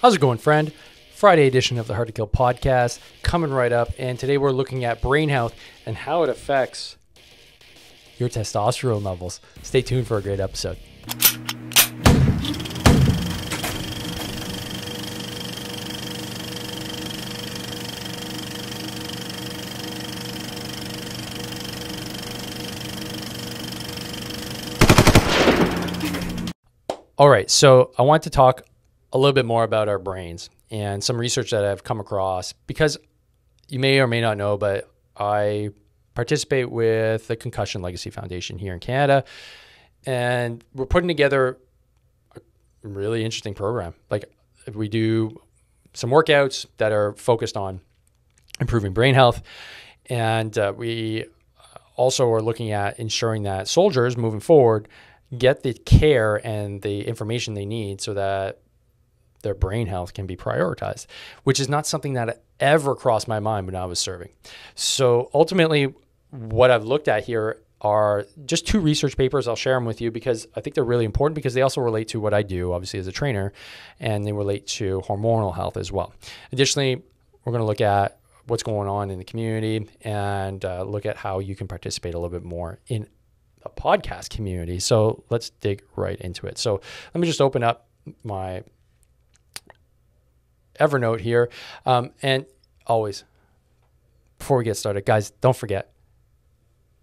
How's it going, friend? Friday edition of the Hard to Kill podcast coming right up. And today we're looking at brain health and how it affects your testosterone levels. Stay tuned for a great episode. All right, so I want to talk a little bit more about our brains and some research that I've come across, because you may or may not know, but I participate with the Concussion Legacy Foundation here in Canada, and we're putting together a really interesting program. Like, we do some workouts that are focused on improving brain health, and we also are looking at ensuring that soldiers moving forward get the care and the information they need so that their brain health can be prioritized, which is not something that ever crossed my mind when I was serving. So ultimately, what I've looked at here are just two research papers. I'll share them with you because I think they're really important, because they also relate to what I do, obviously, as a trainer, and they relate to hormonal health as well. Additionally, we're going to look at what's going on in the community and look at how you can participate a little bit more in a podcast community. So let's dig right into it. So let me just open up my Evernote here. And always, before we get started, guys, don't forget,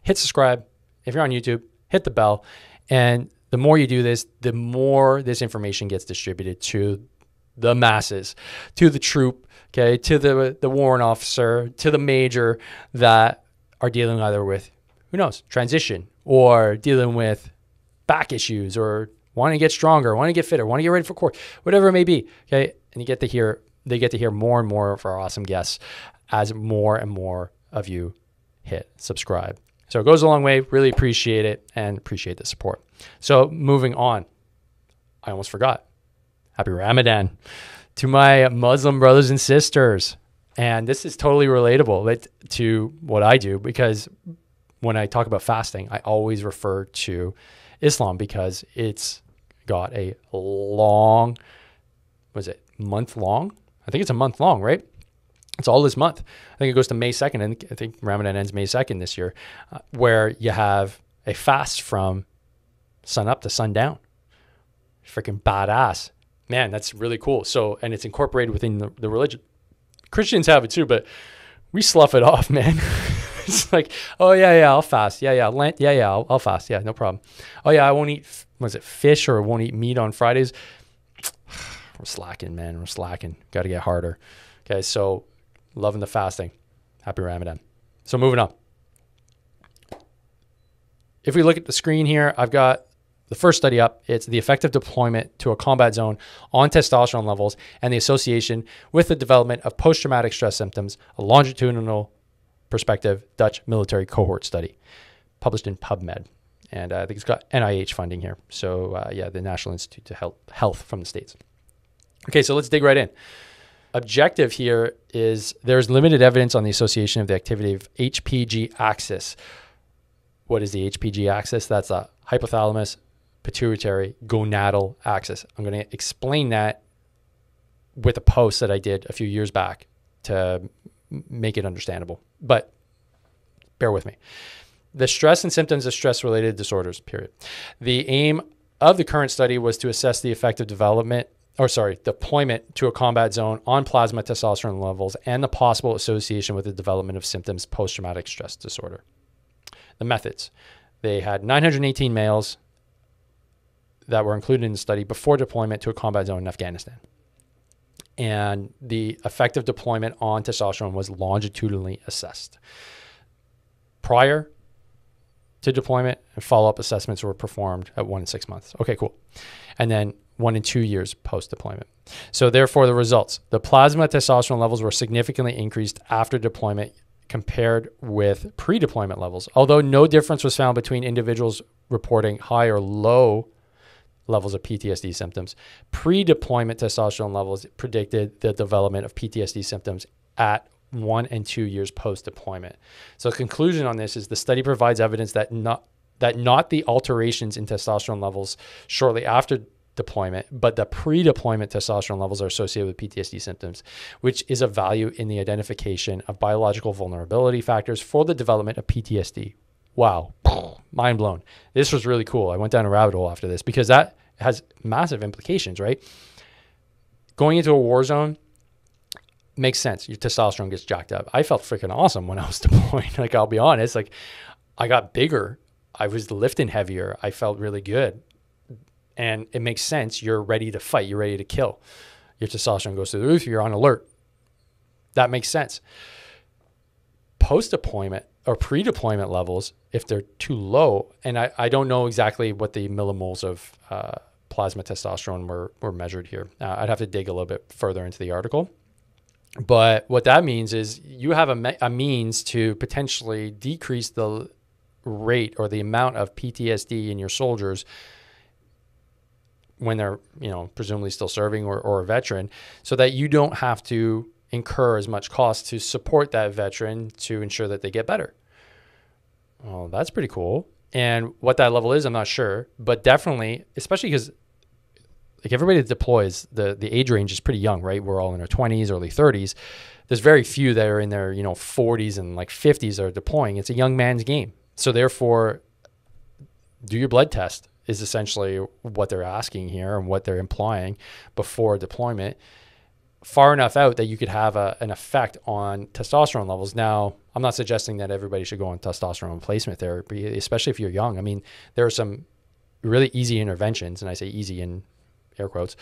hit subscribe. If you're on YouTube, hit the bell. And the more you do this, the more this information gets distributed to the masses, to the troop, okay, to the warrant officer, to the major that are dealing either with, who knows, transition, or dealing with back issues, or want to get stronger, want to get fitter, want to get ready for court, whatever it may be, okay? And they get to hear more and more of our awesome guests as more and more of you hit subscribe. So it goes a long way. Really appreciate it and appreciate the support. So moving on, I almost forgot. Happy Ramadan to my Muslim brothers and sisters. And this is totally relatable to what I do, because when I talk about fasting, I always refer to Islam because it's got a long, month long? I think it's a month long, right? It's all this month. I think it goes to May 2nd, and I think Ramadan ends May 2nd this year, where you have a fast from sun up to sundown. Freaking badass. Man, that's really cool. So, and it's incorporated within the religion. Christians have it too, but we slough it off, man. It's like, oh yeah, I'll fast. Yeah, Lent. Yeah, I'll fast. Yeah, no problem. Oh yeah, I won't eat, fish, or won't eat meat on Fridays. We're slacking, man. We're slacking. Got to get harder. Okay, so loving the fasting. Happy Ramadan. So moving on. If we look at the screen here, I've got the first study up. It's the effective deployment to a combat zone on testosterone levels and the association with the development of post-traumatic stress symptoms, a longitudinal perspective Dutch military cohort study, published in PubMed. And I think it's got NIH funding here. So the National Institute to Health from the States. Okay, so let's dig right in. Objective here is there's limited evidence on the association of the activity of HPG axis. What is the HPG axis? That's a hypothalamus, pituitary, gonadal axis. I'm going to explain that with a post that I did a few years back to make it understandable, but bear with me. The stress and symptoms of stress-related disorders, period. The aim of the current study was to assess the effective deployment to a combat zone on plasma testosterone levels and the possible association with the development of symptoms post-traumatic stress disorder. The methods. They had 918 males that were included in the study before deployment to a combat zone in Afghanistan. And the effective deployment on testosterone was longitudinally assessed. Prior to deployment, and follow-up assessments were performed at 1 and 6 months. Okay, cool. And then 1 and 2 years post-deployment. So therefore, the results. The plasma testosterone levels were significantly increased after deployment compared with pre-deployment levels, although no difference was found between individuals reporting high or low levels of PTSD symptoms. Pre-deployment testosterone levels predicted the development of PTSD symptoms at 1 and 2 years post-deployment. So the conclusion on this is the study provides evidence that not the alterations in testosterone levels shortly after deployment, but the pre-deployment testosterone levels are associated with PTSD symptoms, which is of value in the identification of biological vulnerability factors for the development of PTSD. Wow, mind blown. This was really cool. I went down a rabbit hole after this because that has massive implications, right? Going into a war zone makes sense. Your testosterone gets jacked up. I felt freaking awesome when I was deployed. Like, I'll be honest, like I got bigger. I was lifting heavier. I felt really good. And it makes sense. You're ready to fight. You're ready to kill. Your testosterone goes through the roof. You're on alert. That makes sense. Post-deployment or pre-deployment levels, if they're too low, and I don't know exactly what the millimoles of plasma testosterone were measured here. I'd have to dig a little bit further into the article. But what that means is you have a means to potentially decrease the rate or the amount of PTSD in your soldiers when they're, presumably still serving or a veteran, so that you don't have to incur as much cost to support that veteran to ensure that they get better. Well, that's pretty cool. And what that level is, I'm not sure, but definitely, especially because like everybody that deploys, the age range is pretty young, right? We're all in our 20s, early 30s. There's very few that are in their, 40s and like 50s that are deploying. It's a young man's game. So therefore, do your blood test is essentially what they're asking here and what they're implying before deployment, far enough out that you could have an effect on testosterone levels. Now, I'm not suggesting that everybody should go on testosterone replacement therapy, especially if you're young. I mean, there are some really easy interventions, and I say easy in air quotes,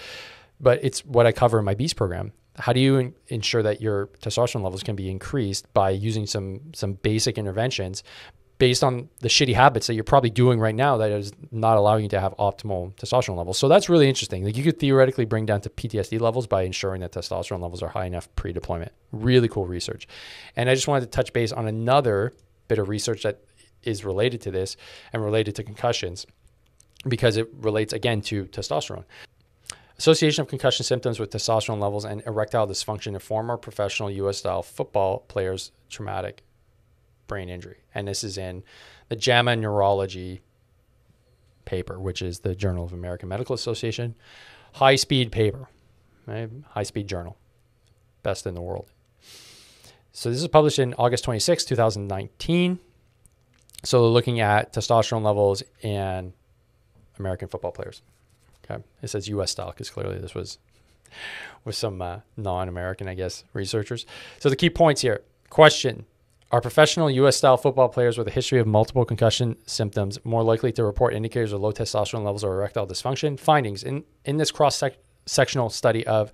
but it's what I cover in my BEAST program. How do you ensure that your testosterone levels can be increased by using some basic interventions based on the shitty habits that you're probably doing right now that is not allowing you to have optimal testosterone levels? So that's really interesting. Like, you could theoretically bring down to PTSD levels by ensuring that testosterone levels are high enough pre-deployment. Really cool research. And I just wanted to touch base on another bit of research that is related to this and related to concussions, because it relates again to testosterone. Association of concussion symptoms with testosterone levels and erectile dysfunction in former professional U.S.-style football players' traumatic brain injury. And this is in the JAMA Neurology paper, which is the Journal of American Medical Association. High-speed paper, right? High-speed journal. Best in the world. So this is published in August 26, 2019. So they're looking at testosterone levels in American football players. Okay. It says U.S. style because clearly this was with some non-American, I guess, researchers. So the key points here. Question: are professional U.S.-style football players with a history of multiple concussion symptoms more likely to report indicators of low testosterone levels or erectile dysfunction? Findings: in this cross-sectional study of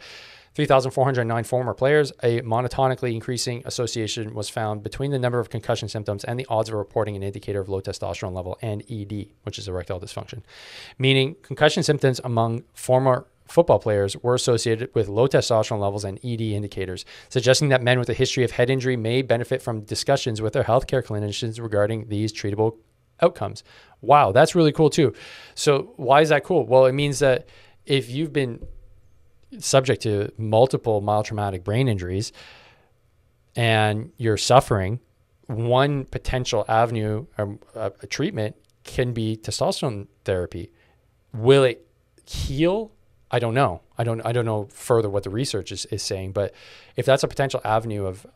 3,409 former players, a monotonically increasing association was found between the number of concussion symptoms and the odds of reporting an indicator of low testosterone level and ED, which is erectile dysfunction. Meaning concussion symptoms among former football players were associated with low testosterone levels and ED indicators, suggesting that men with a history of head injury may benefit from discussions with their healthcare clinicians regarding these treatable outcomes. Wow, that's really cool too. So why is that cool? Well, it means that if you've been subject to multiple mild traumatic brain injuries and you're suffering, one potential avenue or a treatment can be testosterone therapy. Will it heal? I don't know. I don't know further what the research is saying, but if that's a potential avenue of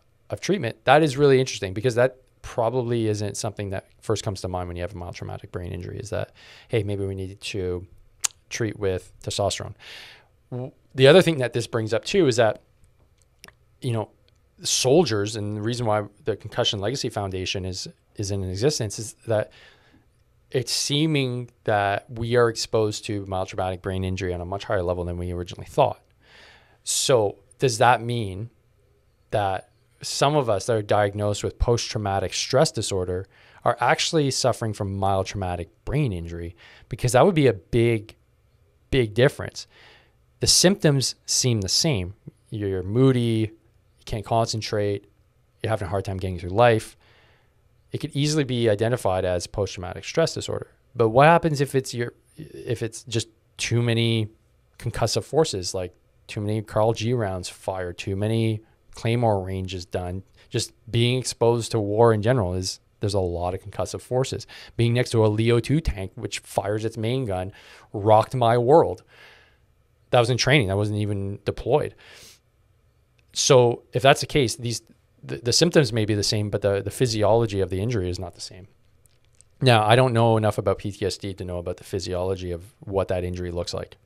treatment, that is really interesting, because that probably isn't something that first comes to mind when you have a mild traumatic brain injury, is that, hey, maybe we need to treat with testosterone. The other thing that this brings up too is that, soldiers, and the reason why the Concussion Legacy Foundation is in existence is that it's seeming that we are exposed to mild traumatic brain injury on a much higher level than we originally thought. So does that mean that some of us that are diagnosed with post-traumatic stress disorder are actually suffering from mild traumatic brain injury? Because that would be a big, big difference. The symptoms seem the same. You're moody, you can't concentrate, you're having a hard time getting through life. It could easily be identified as post-traumatic stress disorder. But what happens if it's just too many concussive forces, like too many Carl G rounds fired, too many Claymore ranges done? Just being exposed to war in general there's a lot of concussive forces. Being next to a Leo 2 tank, which fires its main gun, rocked my world. that was in training, that wasn't even deployed. So if that's the case, the symptoms may be the same, but the physiology of the injury is not the same. Now, I don't know enough about PTSD to know about the physiology of what that injury looks like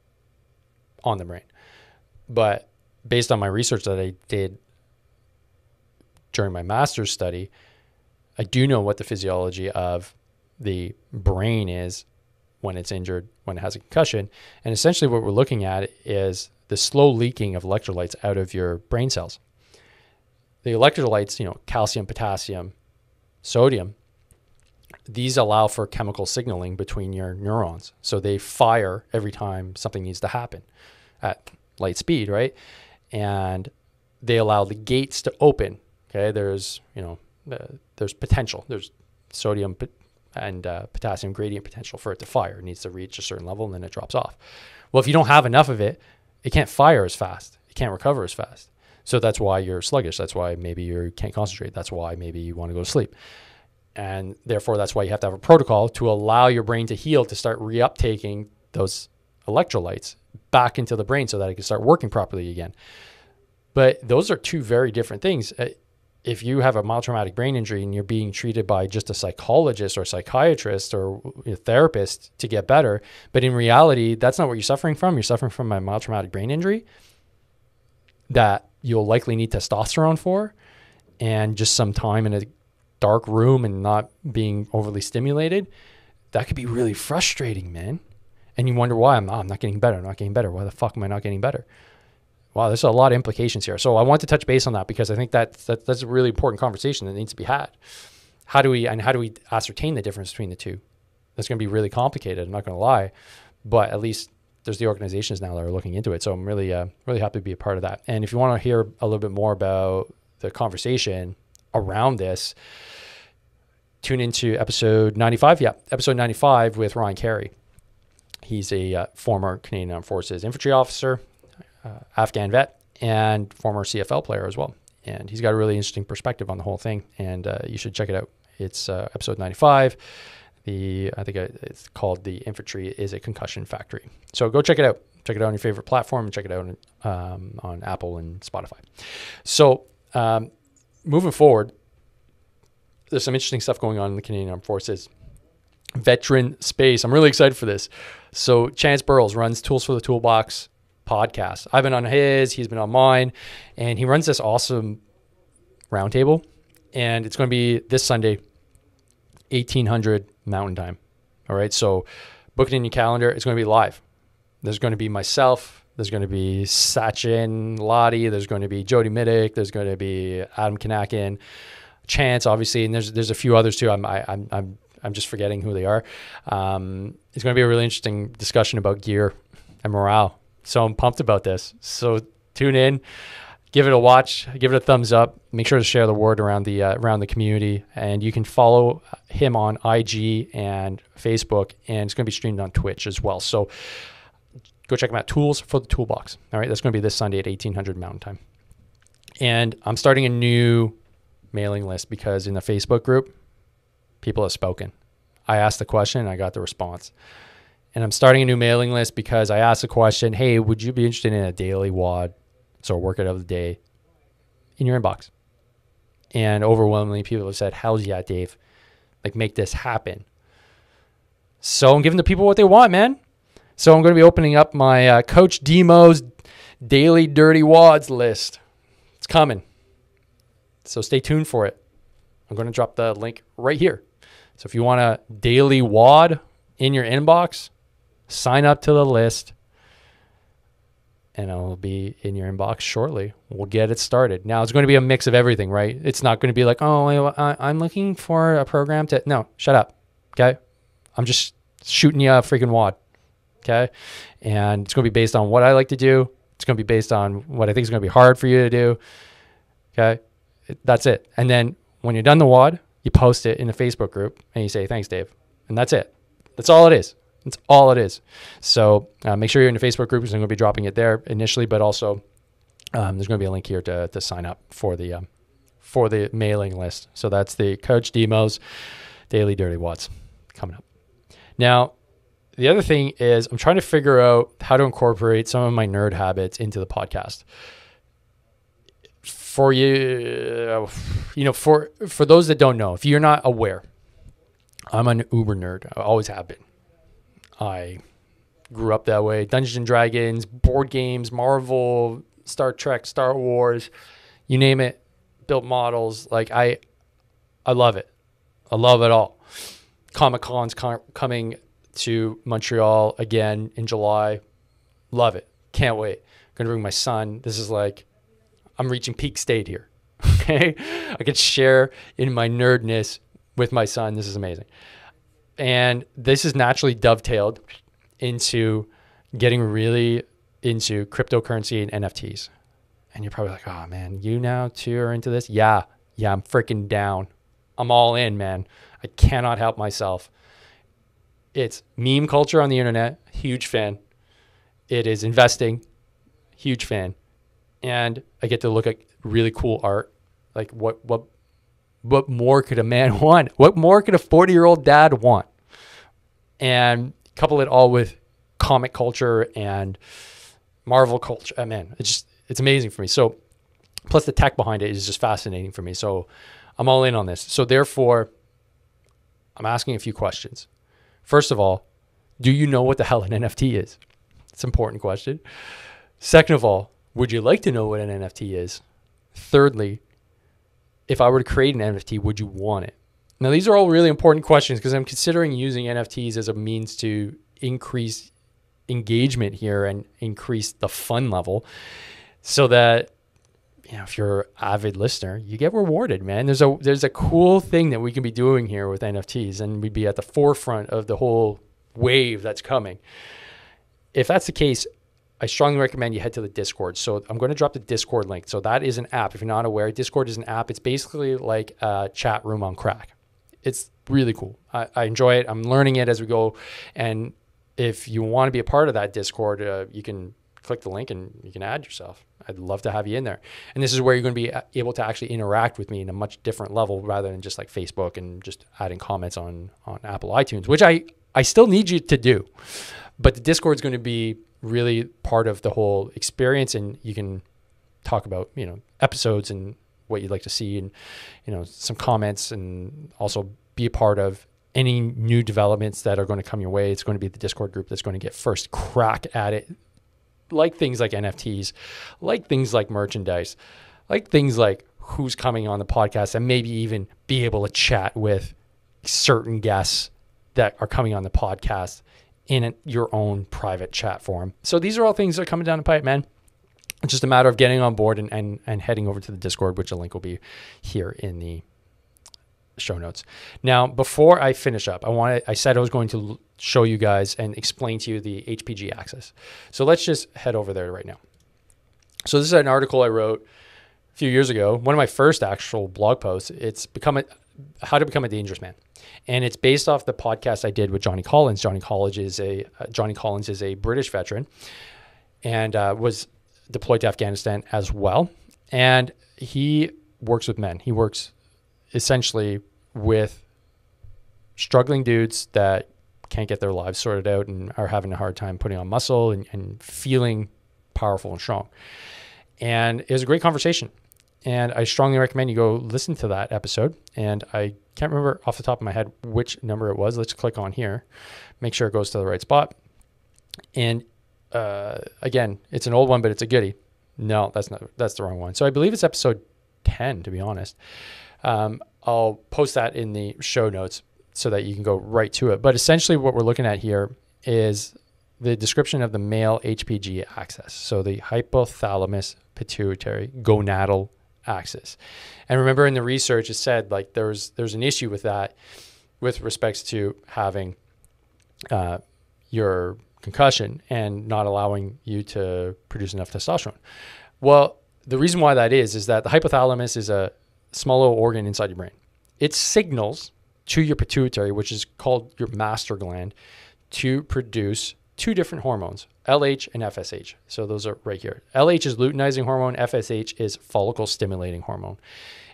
on the brain. But based on my research that I did during my master's study, I do know what the physiology of the brain is when it's injured, when it has a concussion. And essentially what we're looking at is the slow leaking of electrolytes out of your brain cells. The electrolytes, calcium, potassium, sodium, these allow for chemical signaling between your neurons. So they fire every time something needs to happen at light speed, right? And they allow the gates to open. Okay, there's potential. There's sodium and potassium gradient potential for it to fire. It needs to reach a certain level and then it drops off. Well, if you don't have enough of it, it can't fire as fast. It can't recover as fast. So that's why you're sluggish. That's why maybe you can't concentrate. That's why maybe you want to go to sleep. And therefore, that's why you have to have a protocol to allow your brain to heal, to start reuptaking those electrolytes back into the brain so that it can start working properly again. But those are two very different things. If you have a mild traumatic brain injury and you're being treated by just a psychologist or psychiatrist or a therapist to get better, but in reality, that's not what you're suffering from. You're suffering from a mild traumatic brain injury that you'll likely need testosterone for, and just some time in a dark room and not being overly stimulated. That could be really frustrating, man. And you wonder why I'm not getting better. I'm not getting better. Why the fuck am I not getting better? Wow, there's a lot of implications here. So I want to touch base on that because I think that's a really important conversation that needs to be had. How do we ascertain the difference between the two? That's going to be really complicated. I'm not going to lie, but at least there's the organizations now that are looking into it. So I'm really happy to be a part of that. And if you want to hear a little bit more about the conversation around this, tune into episode 95. Yeah, episode 95 with Ryan Carey. He's a former Canadian Armed Forces infantry officer, Afghan vet, and former CFL player as well. And he's got a really interesting perspective on the whole thing, and you should check it out. It's episode 95. I think it's called "The Infantry is a Concussion Factory." So go check it out. Check it out on your favorite platform, and check it out on Apple and Spotify. So moving forward, there's some interesting stuff going on in the Canadian Armed Forces veteran space. I'm really excited for this. So Chance Burles runs Tools for the Toolbox podcast. I've been on his, he's been on mine, and he runs this awesome roundtable, and it's going to be this Sunday, 1800 Mountain Time. All right, so book it in your calendar. It's going to be live. There's going to be myself. There's going to be Sachin Lottie. There's going to be Jody Middick. There's going to be Adam Kanakin, Chance, obviously, and there's a few others too. I'm just forgetting who they are. It's going to be a really interesting discussion about gear and morale. So I'm pumped about this. So tune in, give it a watch, give it a thumbs up. Make sure to share the word around the community, and you can follow him on IG and Facebook, and it's going to be streamed on Twitch as well. So go check him out. Tools for the Toolbox. All right, that's going to be this Sunday at 1800 Mountain Time. And I'm starting a new mailing list because in the Facebook group, people have spoken. I asked the question and I got the response. And I'm starting a new mailing list because I asked the question, hey, would you be interested in a daily WOD, so a workout of the day, in your inbox? And overwhelmingly, people have said, hell yeah, Dave. Like, make this happen. So I'm giving the people what they want, man. So I'm going to be opening up my Coach Demo's Daily Dirty WODs list. It's coming. So stay tuned for it. I'm going to drop the link right here. So if you want a daily WOD in your inbox, sign up to the list, and it'll be in your inbox shortly. We'll get it started. Now, it's going to be a mix of everything, right? It's not going to be like, oh, I'm looking for a program to... No, shut up, okay? I'm just shooting you a freaking WOD, okay? And it's going to be based on what I like to do. It's going to be based on what I think is going to be hard for you to do, okay? That's it. And then when you're done the WOD, you post it in the Facebook group, and you say, thanks, Dave. And that's it. That's all it is. That's all it is. So make sure you're in the Facebook group because I'm going to be dropping it there initially, but also there's going to be a link here to sign up for the mailing list. So that's the Coach Demo's Daily Dirty WODs coming up. Now, the other thing is I'm trying to figure out how to incorporate some of my nerd habits into the podcast. For you, for those that don't know, if you're not aware, I'm an uber nerd. I always have been. I grew up that way. Dungeons and Dragons, board games, Marvel, Star Trek, Star Wars, you name it, built models. Like I love it. I love it all. Comic-Con's coming to Montreal again in July. Love it. Can't wait. Going to bring my son. This is like, I'm reaching peak state here. Okay. I can share in my nerdness with my son. This is amazing. And this is naturally dovetailed into getting really into cryptocurrency and NFTs. And you're probably like, oh man, you now too are into this? Yeah, I'm freaking down. I'm all in, man. I cannot help myself. It's meme culture on the internet, huge fan. It is investing, huge fan. And I get to look at really cool art. Like what more could a man want? What more could a 40-year-old dad want? And couple it all with comic culture and Marvel culture. Man, it's amazing for me. So plus the tech behind it is just fascinating for me. So I'm all in on this. So therefore, I'm asking a few questions. First of all, do you know what the hell an NFT is? It's an important question. Second of all, would you like to know what an NFT is? Thirdly, if I were to create an NFT, would you want it? Now, these are all really important questions because I'm considering using NFTs as a means to increase engagement here and increase the fun level so that, if you're an avid listener, you get rewarded, man. There's a cool thing that we can be doing here with NFTs, and we'd be at the forefront of the whole wave that's coming. If that's the case, I strongly recommend you head to the Discord. So I'm going to drop the Discord link. So that is an app. If you're not aware, Discord is an app. It's basically like a chat room on crack. It's really cool. I enjoy it. I'm learning it as we go. And if you want to be a part of that Discord, you can click the link and you can add yourself. I'd love to have you in there. And this is where you're going to be able to actually interact with me in a much different level rather than just like Facebook and just adding comments on Apple iTunes, which I still need you to do. But the Discord is going to be really part of the whole experience, and you can talk about, episodes and what you'd like to see and, some comments, and also be a part of any new developments that are going to come your way. It's going to be the Discord group that's going to get first crack at it. Like things like NFTs, like things like merchandise, like things like who's coming on the podcast, and maybe even be able to chat with certain guests that are coming on the podcast in your own private chat forum. So these are all things that are coming down the pipe, man. It's just a matter of getting on board and heading over to the Discord, which a link will be here in the show notes. Now, before I finish up, I said I was going to show you guys and explain to you the HPG axis. So let's just head over there right now. So this is an article I wrote a few years ago, one of my first actual blog posts. It's How to Become a Dangerous Man. And it's based off the podcast I did with Johnny Collins. Johnny Collins is a British veteran and was deployed to Afghanistan as well. And he works with men. He works essentially with struggling dudes that can't get their lives sorted out and are having a hard time putting on muscle and feeling powerful and strong. And it was a great conversation. And I strongly recommend you go listen to that episode. And I can't remember off the top of my head which number it was. Let's click on here, make sure it goes to the right spot. And again, it's an old one, but it's a goodie. No, that's the wrong one. So I believe it's episode 10, to be honest. I'll post that in the show notes so that you can go right to it. But essentially what we're looking at here is the description of the male HPG axis. So the hypothalamus pituitary gonadal axis. And remember in the research, it said like there's an issue with that with respects to having your concussion and not allowing you to produce enough testosterone. Well, the reason why that is that the hypothalamus is a small little organ inside your brain. It signals to your pituitary, which is called your master gland, to produce two different hormones, LH and FSH. So those are right here. LH is luteinizing hormone. FSH is follicle stimulating hormone.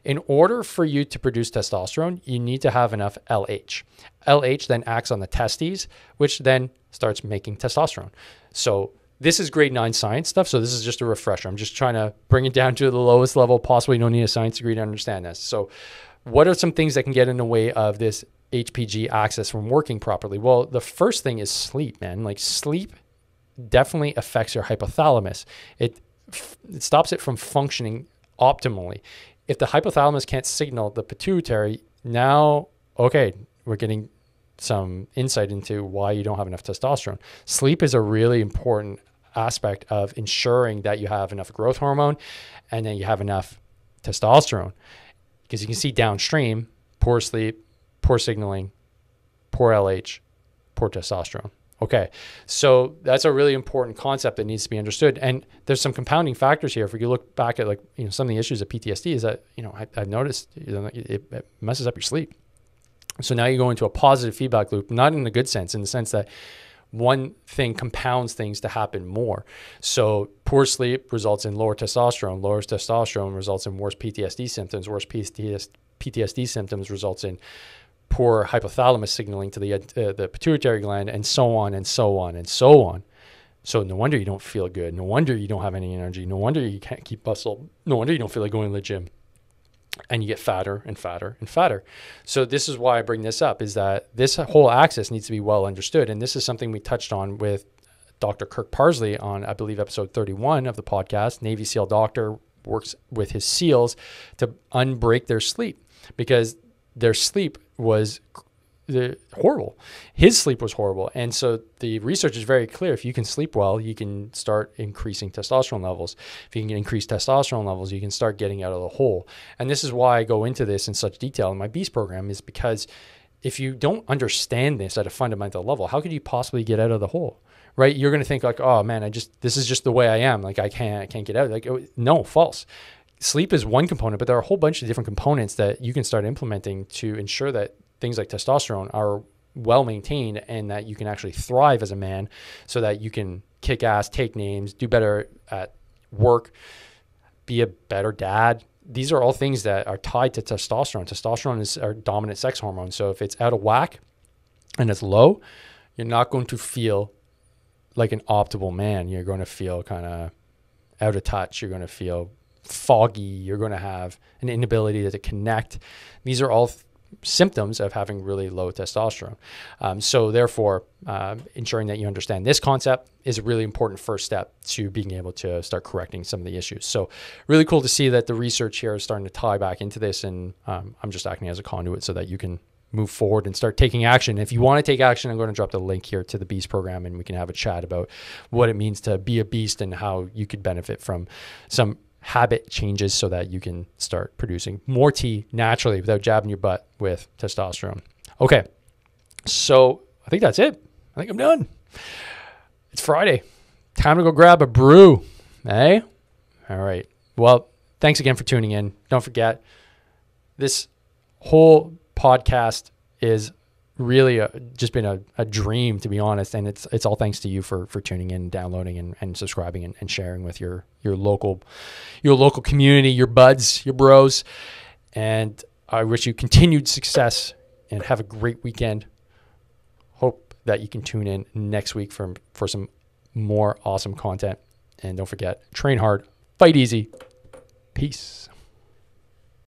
In order for you to produce testosterone, you need to have enough LH. LH then acts on the testes, which then starts making testosterone. So this is grade 9 science stuff. So this is just a refresher. I'm just trying to bring it down to the lowest level possible. You don't need a science degree to understand this. So what are some things that can get in the way of this HPG axis from working properly? Well, the first thing is sleep, man. Like sleep definitely affects your hypothalamus. It stops it from functioning optimally. If the hypothalamus can't signal the pituitary, now, okay, we're getting some insight into why you don't have enough testosterone. Sleep is a really important aspect of ensuring that you have enough growth hormone and then you have enough testosterone. Because you can see downstream, poor sleep, poor signaling, poor LH, poor testosterone. Okay, so that's a really important concept that needs to be understood. And there's some compounding factors here. If we look back at some of the issues of PTSD is that, I've noticed it messes up your sleep. So now you go into a positive feedback loop, not in the good sense, in the sense that one thing compounds things to happen more. So poor sleep results in lower testosterone. Lower testosterone results in worse PTSD symptoms. Worse PTSD symptoms results in poor hypothalamus signaling to the pituitary gland, and so on and so on and so on. So no wonder you don't feel good. No wonder you don't have any energy. No wonder you can't keep muscle. No wonder you don't feel like going to the gym. And you get fatter and fatter and fatter. So this is why I bring this up, is that this whole axis needs to be well understood. And this is something we touched on with Dr. Kirk Parsley on, I believe, episode 31 of the podcast. Navy SEAL doctor works with his SEALs to unbreak their sleep, because their sleep was horrible. His sleep was horrible. And so the research is very clear. If you can sleep well, you can start increasing testosterone levels. If you can increase testosterone levels, you can start getting out of the hole. And this is why I go into this in such detail in my Beast program, is because if you don't understand this at a fundamental level, how could you possibly get out of the hole? Right? You're going to think like, oh man, this is just the way I am. Like I can't get out. Like, no, false. Sleep is one component, but there are a whole bunch of different components that you can start implementing to ensure that things like testosterone are well maintained and that you can actually thrive as a man, so that you can kick ass, take names, do better at work, be a better dad. These are all things that are tied to testosterone. Testosterone is our dominant sex hormone. So if it's out of whack and it's low, you're not going to feel like an optimal man. You're going to feel kind of out of touch. You're going to feel foggy. You're going to have an inability to connect. These are all symptoms of having really low testosterone. So therefore, ensuring that you understand this concept is a really important first step to being able to start correcting some of the issues. So really cool to see that the research here is starting to tie back into this, and I'm just acting as a conduit so that you can move forward and start taking action. If you want to take action, I'm going to drop the link here to the Beast program, and we can have a chat about what it means to be a beast and how you could benefit from some habit changes so that you can start producing more T naturally without jabbing your butt with testosterone. Okay, so I think that's it. I think I'm done. It's Friday. Time to go grab a brew. Eh? All right. Well, thanks again for tuning in. Don't forget, this whole podcast is really just been a dream, to be honest. And it's all thanks to you for tuning in, downloading and subscribing and sharing with your local community, your buds, your bros. And I wish you continued success and have a great weekend. Hope that you can tune in next week for some more awesome content. And don't forget, train hard, fight easy. Peace.